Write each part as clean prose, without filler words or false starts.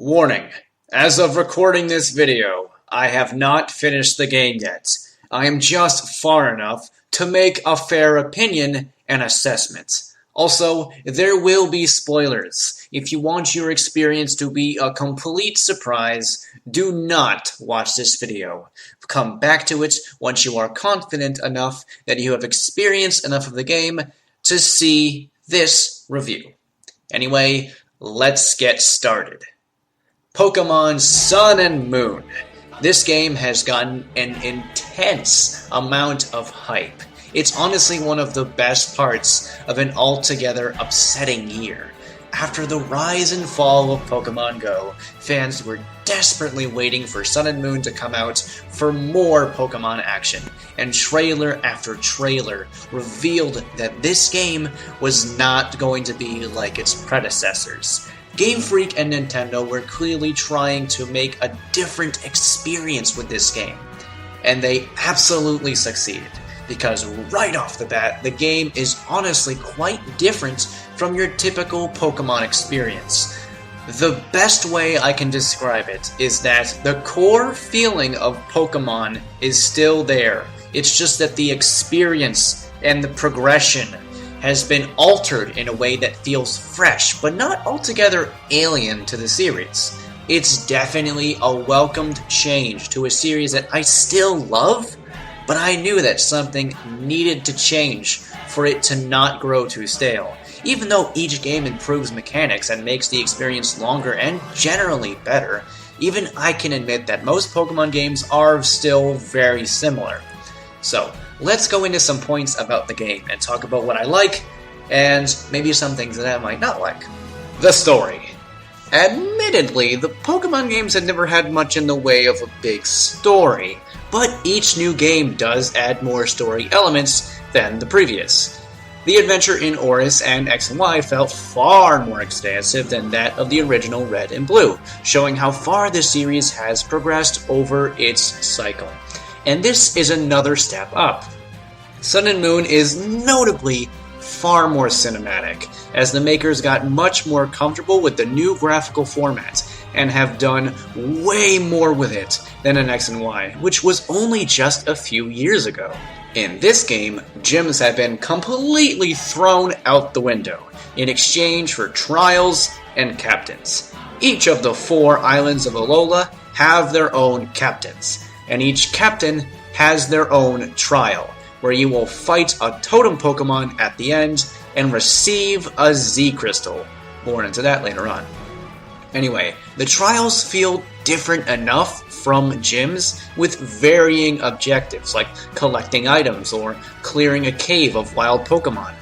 Warning: as of recording this video, I have not finished the game yet. I am just far enough to make a fair opinion and assessment. Also, there will be spoilers. If you want your experience to be a complete surprise, do not watch this video. Come back to it once you are confident enough that you have experienced enough of the game to see this review. Anyway, let's get started. Pokemon Sun and Moon. This game has gotten an intense amount of hype. It's honestly one of the best parts of an altogether upsetting year. After the rise and fall of Pokemon Go, fans were desperately waiting for Sun and Moon to come out for more Pokemon action, and trailer after trailer revealed that this game was not going to be like its predecessors. Game Freak and Nintendo were clearly trying to make a different experience with this game, and they absolutely succeeded, because right off the bat, the game is honestly quite different from your typical Pokemon experience. The best way I can describe it is that the core feeling of Pokemon is still there. It's just that the experience and the progression has been altered in a way that feels fresh, but not altogether alien to the series. It's definitely a welcomed change to a series that I still love, but I knew that something needed to change for it to not grow too stale. Even though each game improves mechanics and makes the experience longer and generally better, even I can admit that most Pokemon games are still very similar. So, let's go into some points about the game and talk about what I like, and maybe some things that I might not like. The story. Admittedly, the Pokemon games had never had much in the way of a big story, but each new game does add more story elements than the previous. The adventure in Oris and X and Y felt far more expansive than that of the original Red and Blue, showing how far the series has progressed over its cycle. And this is another step up. Sun and Moon is notably far more cinematic, as the makers got much more comfortable with the new graphical format, and have done way more with it than in X and Y, which was only just a few years ago. In this game, gyms have been completely thrown out the window, in exchange for trials and captains. Each of the 4 islands of Alola have their own captains, and each captain has their own trial, where you will fight a totem Pokemon at the end and receive a Z Crystal. More into that later on. Anyway, the trials feel different enough from gyms, with varying objectives like collecting items or clearing a cave of wild Pokemon.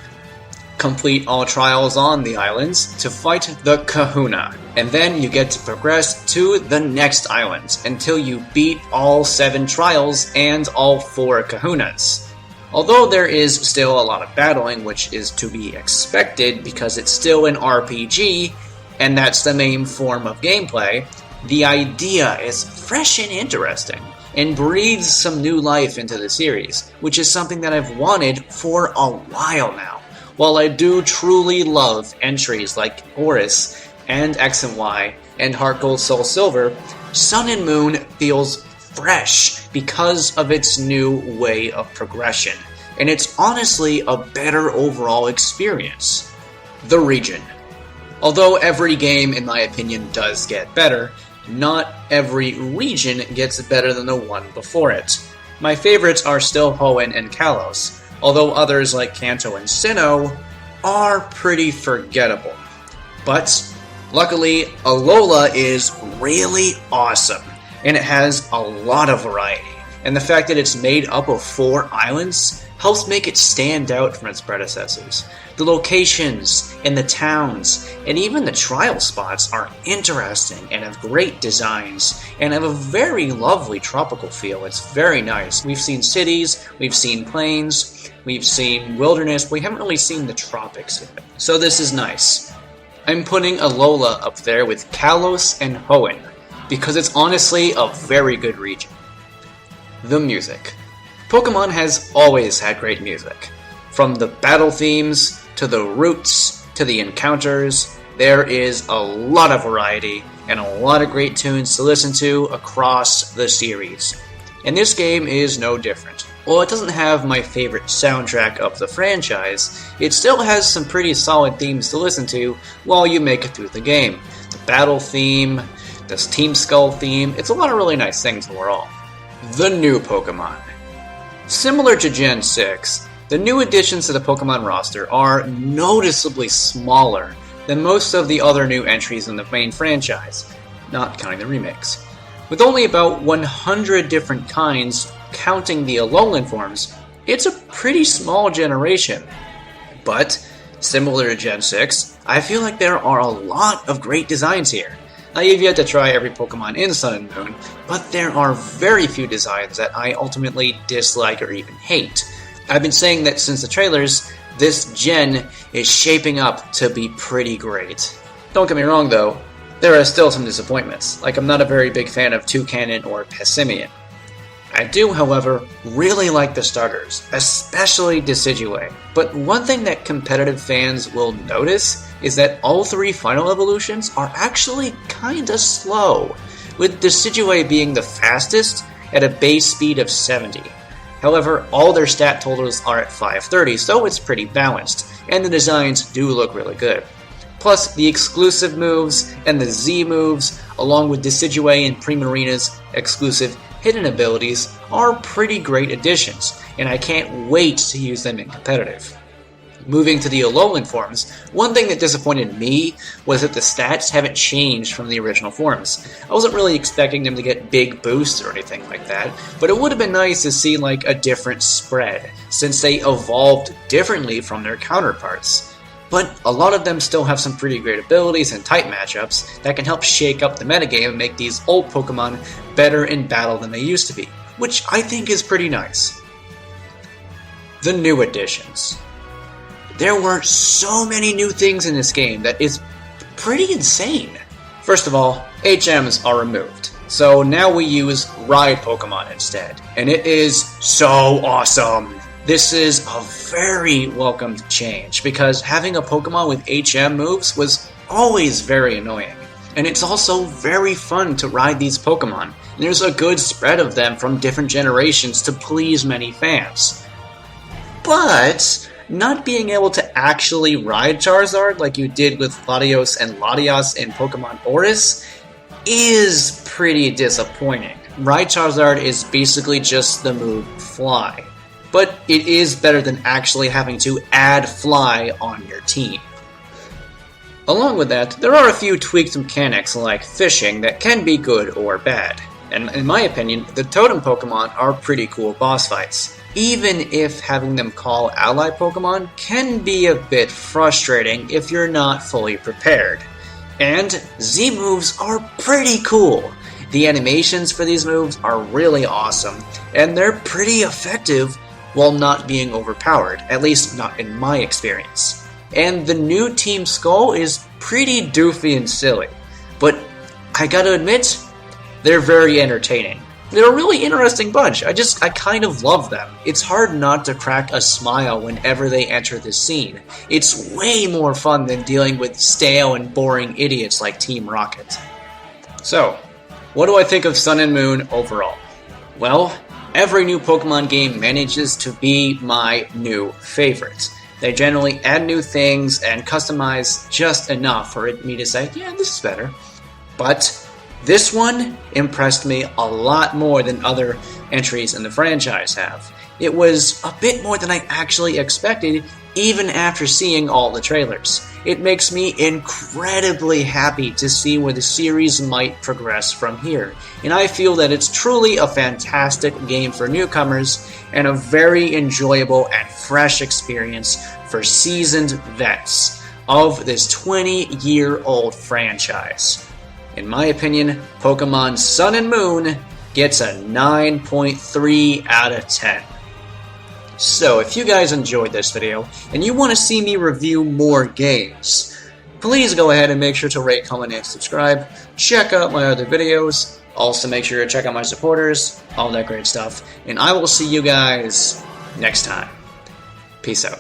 Complete all trials on the islands to fight the Kahuna, and then you get to progress to the next island until you beat all 7 trials and all 4 Kahunas. Although there is still a lot of battling, which is to be expected because it's still an RPG, and that's the main form of gameplay, the idea is fresh and interesting, and breathes some new life into the series, which is something that I've wanted for a while now. While I do truly love entries like Oris and X and Y and Heart Gold Soul Silver, Sun and Moon feels fresh because of its new way of progression, and it's honestly a better overall experience. The region. Although every game, in my opinion, does get better, not every region gets better than the one before it. My favorites are still Hoenn and Kalos, although others like Kanto and Sinnoh are pretty forgettable. But, luckily, Alola is really awesome, and it has a lot of variety, and the fact that it's made up of 4 islands helps make it stand out from its predecessors. The locations, and the towns, and even the trial spots are interesting and have great designs, and have a very lovely tropical feel. It's very nice. We've seen cities, we've seen plains, we've seen wilderness, but we haven't really seen the tropics yet. So this is nice. I'm putting Alola up there with Kalos and Hoenn, because it's honestly a very good region. The music. Pokemon has always had great music. From the battle themes, to the routes, to the encounters, there is a lot of variety, and a lot of great tunes to listen to across the series. And this game is no different. While it doesn't have my favorite soundtrack of the franchise, it still has some pretty solid themes to listen to while you make it through the game. The battle theme, this Team Skull theme, it's a lot of really nice things overall. The new Pokemon. Similar to Gen 6, the new additions to the Pokemon roster are noticeably smaller than most of the other new entries in the main franchise, not counting the remakes. With only about 100 different kinds, counting the Alolan forms, it's a pretty small generation. But, similar to Gen 6, I feel like there are a lot of great designs here. I have yet to try every Pokemon in Sun and Moon, but there are very few designs that I ultimately dislike or even hate. I've been saying that since the trailers, this gen is shaping up to be pretty great. Don't get me wrong though, there are still some disappointments, like I'm not a very big fan of Toucannon or Passimian. I do, however, really like the starters, especially Decidueye. But one thing that competitive fans will notice is that all three final evolutions are actually kinda slow, with Decidueye being the fastest at a base speed of 70. However, all their stat totals are at 530, so it's pretty balanced, and the designs do look really good. Plus, the exclusive moves and the Z moves, along with Decidueye and Primarina's exclusive hidden abilities, are pretty great additions, and I can't wait to use them in competitive. Moving to the Alolan forms, one thing that disappointed me was that the stats haven't changed from the original forms. I wasn't really expecting them to get big boosts or anything like that, but it would have been nice to see like a different spread, since they evolved differently from their counterparts. But a lot of them still have some pretty great abilities and type matchups that can help shake up the metagame and make these old Pokemon better in battle than they used to be, which I think is pretty nice. The new additions. There were so many new things in this game that is pretty insane. First of all, HMs are removed, so now we use Ride Pokemon instead, and it is so awesome. This is a very welcomed change, because having a Pokemon with HM moves was always very annoying. And it's also very fun to ride these Pokemon, and there's a good spread of them from different generations to please many fans. But not being able to actually ride Charizard like you did with Latios and Latias in Pokemon Oris is pretty disappointing. Ride Charizard is basically just the move Fly, but it is better than actually having to add Fly on your team. Along with that, there are a few tweaked mechanics like fishing that can be good or bad, and in my opinion, the Totem Pokemon are pretty cool boss fights, even if having them call ally Pokemon can be a bit frustrating if you're not fully prepared. And Z moves are pretty cool. The animations for these moves are really awesome, and they're pretty effective while not being overpowered, at least not in my experience. And the new Team Skull is pretty doofy and silly, but I gotta admit, they're very entertaining. They're a really interesting bunch. I kind of love them. It's hard not to crack a smile whenever they enter the scene. It's way more fun than dealing with stale and boring idiots like Team Rocket. So, what do I think of Sun and Moon overall? Well, every new Pokemon game manages to be my new favorite. They generally add new things and customize just enough for me to say, yeah, this is better. But this one impressed me a lot more than other entries in the franchise have. It was a bit more than I actually expected, even after seeing all the trailers. It makes me incredibly happy to see where the series might progress from here, and I feel that it's truly a fantastic game for newcomers and a very enjoyable and fresh experience for seasoned vets of this 20-year-old franchise. In my opinion, Pokemon Sun and Moon gets a 9.3 out of 10. So, if you guys enjoyed this video, and you want to see me review more games, please go ahead and make sure to rate, comment, and subscribe. Check out my other videos. Also, make sure to check out my supporters, all that great stuff. And I will see you guys next time. Peace out.